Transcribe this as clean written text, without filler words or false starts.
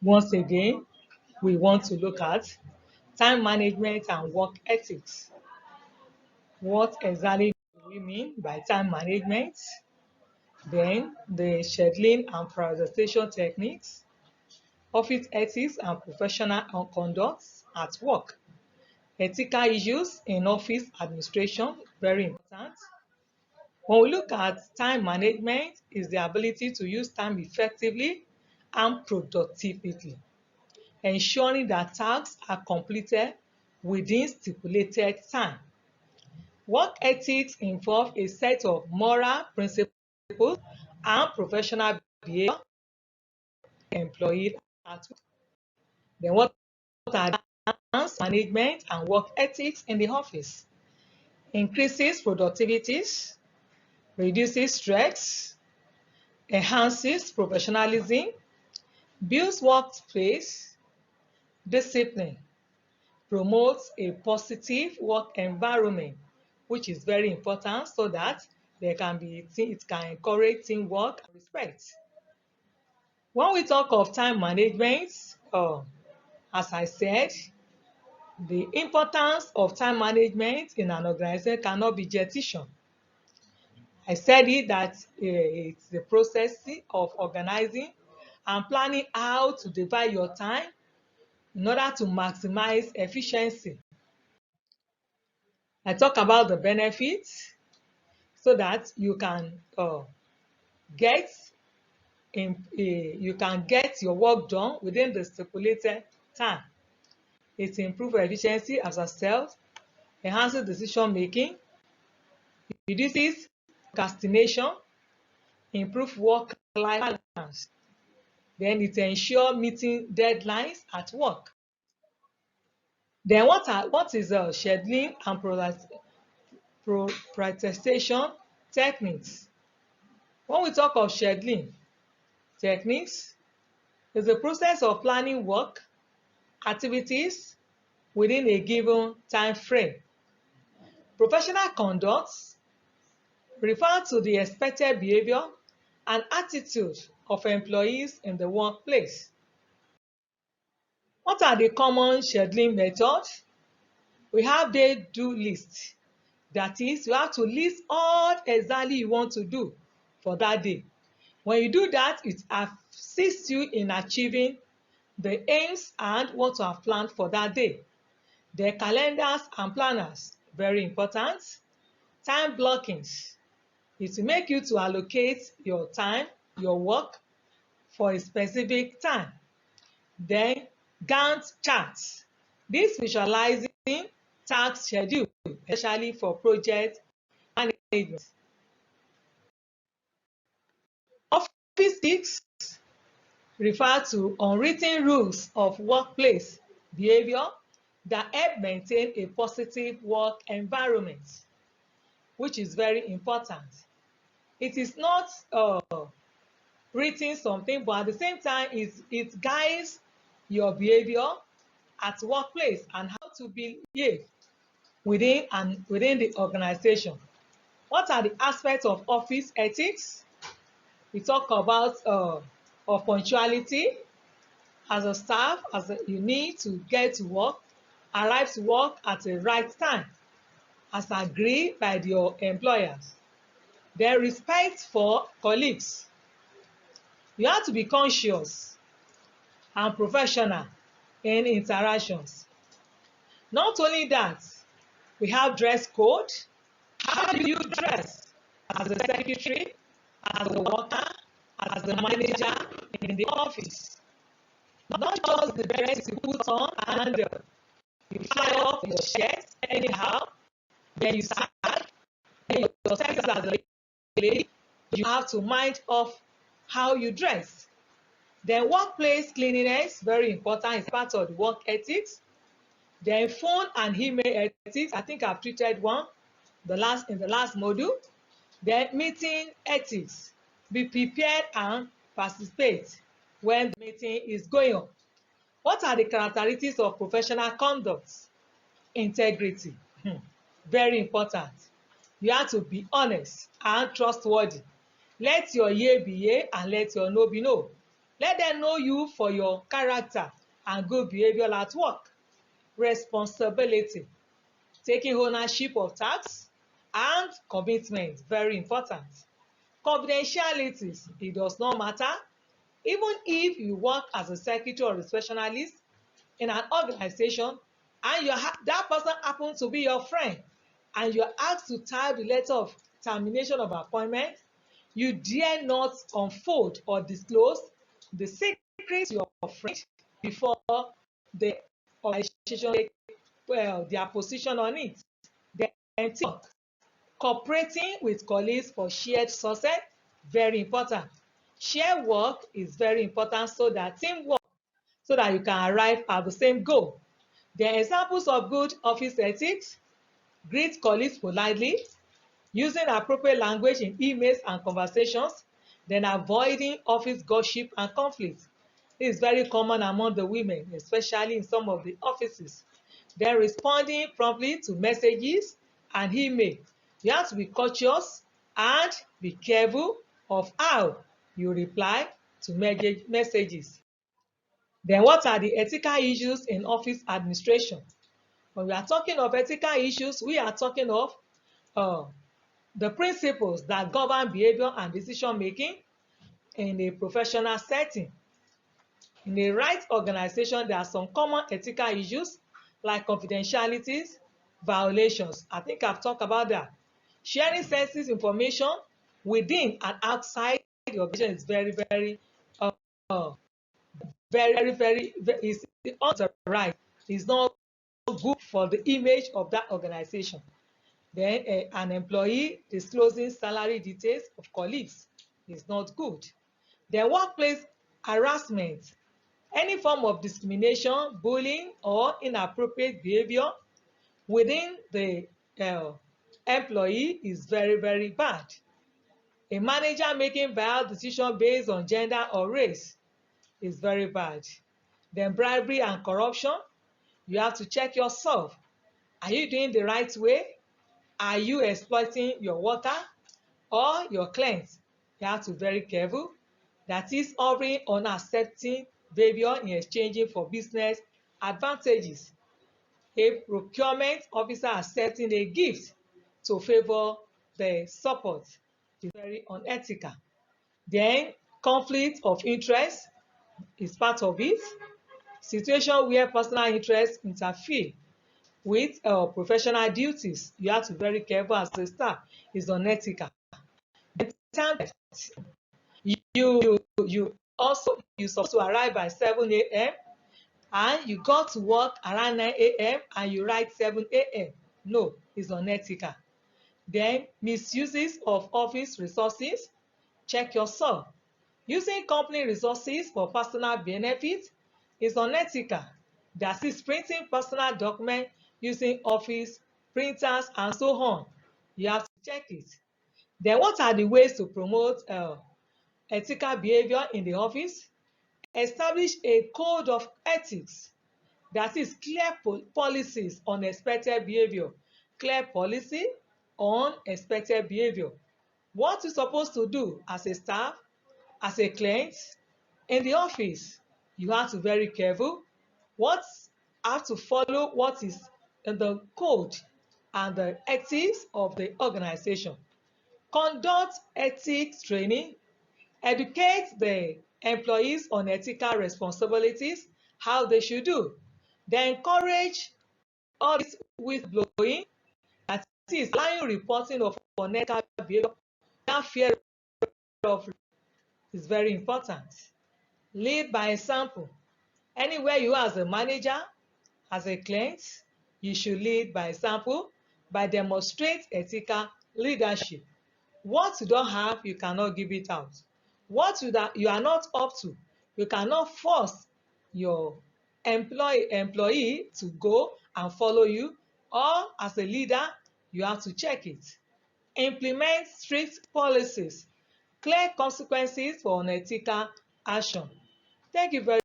Once again, we want to look at time management and work ethics. What exactly do we mean by time management? Then the scheduling and prioritization techniques, office ethics and professional conduct at work, ethical issues in office administration, very important. When we look at time management, is the ability to use time effectively and productively, ensuring that tasks are completed within stipulated time. Work ethics involve a set of moral principles and professional behavior employed at work. Then what are balance management and work ethics in the office? Increases productivity, reduces stress, enhances professionalism, builds workplace discipline, promotes a positive work environment, which is very important so that it can encourage teamwork and respect. When we talk of time management, as I said, the importance of time management in an organization cannot be jettisoned. I said it that it's the process of organizing and planning how to divide your time in order to maximize efficiency. I talk about the benefits so that get you can get your work done within the stipulated time. It improves efficiency as a self, enhances decision making, reduces procrastination, improves work-life balance. Then it ensures meeting deadlines at work. Then what is scheduling and prioritization techniques? When we talk of scheduling techniques, it's the process of planning work activities within a given time frame. Professional conduct refer to the expected behavior and attitude of employees in the workplace. What are the common scheduling methods? We have day-do list. That is, you have to list all exactly you want to do for that day. When you do that, it assists you in achieving the aims and what you have planned for that day. The calendars and planners, very important. Time blockings. It will make you to allocate your time, your work for a specific time. Then Gantt charts. This visualizing task schedule, especially for project management. Office ethics refer to unwritten rules of workplace behavior that help maintain a positive work environment, which is very important. It is not written something, but at the same time, it guides your behavior at workplace and how to behave within the organization. What are the aspects of office ethics? We talk about of punctuality. As a staff, you need to get to work, arrive to work at the right time, as agreed by your employers. Then respect for colleagues. You have to be conscious and professional in interactions. Not only that, we have dress code. How do you dress as a secretary, as a worker, as a manager in the office? Not just the dress you put on and you fly off your shirt anyhow, then you sag, then your sex as a lady, you have to mind of how you dress. Then workplace cleanliness, very important, is part of the work ethics. Then phone and email ethics, I think I've treated one in the last module. Then meeting ethics, be prepared and participate when the meeting is going on. What are the characteristics of professional conduct? Integrity, very important. You have to be honest and trustworthy. Let your yea be yea and let your no be no. Let them know you for your character and good behavior at work. Responsibility, taking ownership of tasks and commitment, very important. Confidentialities, it does not matter. Even if you work as a secretary or a specialist in an organization and that person happens to be your friend and you're asked to type the letter of termination of appointment, you dare not unfold or disclose the secret to your friend before the organization take their position on it. Then cooperating with colleagues for shared success, very important. Shared work is very important so that teamwork, so that you can arrive at the same goal. The examples of good office ethics: greet colleagues politely, using appropriate language in emails and conversations, then avoiding office gossip and conflict. This is very common among the women, especially in some of the offices. Then responding promptly to messages and email. You have to be cautious and be careful of how you reply to messages. Then what are the ethical issues in office administration? When we are talking of ethical issues, we are talking of uh, the principles that govern behavior and decision making in a professional setting. In a right organization, there are some common ethical issues like confidentialities, violations. I think I've talked about that. Sharing sensitive information within and outside the organization is uh, uh, very is unauthorized. It's not good for the image of that organization. Then an employee disclosing salary details of colleagues is not good. Then workplace harassment, any form of discrimination, bullying, or inappropriate behavior within the uh, employee is very bad. A manager making biased decisions based on gender or race is very bad. Then bribery and corruption, you have to check yourself. Are you doing the right way? Are you exploiting your worker or your clients? You have to be very careful. That is offering unaccepting behavior in exchanging for business advantages. A procurement officer accepting a gift to favor the support is very unethical. Then conflict of interest is part of it. Situation where personal interests interfere with professional duties, you have to be very careful as a staff, is unethical. The time you supposed to arrive by 7 a.m. and you got to work around 9 a.m. and you write 7 a.m. No, it's unethical. Then misuses of office resources, check yourself. Using company resources for personal benefit is unethical. That is printing personal documents using office printers and so on. You have to check it. Then what are the ways to promote ethical behavior in the office? Establish a code of ethics. That is clear policies on expected behavior. Clear policy on expected behavior. What you're supposed to do as a staff, as a client, in the office. You have to be very careful. What have to follow what is in the code and the ethics of the organization. Conduct ethics training. Educate the employees on ethical responsibilities, how they should do. They encourage all this whistleblowing, that is allowing reporting of unethical behavior without fear of is very important. Lead by example. Anywhere you are as a manager, as a client, you should lead by example by demonstrate ethical leadership. What you don't have, you cannot give it out. What you are not up to, you cannot force your employee to go and follow you, or as a leader, you have to check it. Implement strict policies, clear consequences for unethical action. Thank you very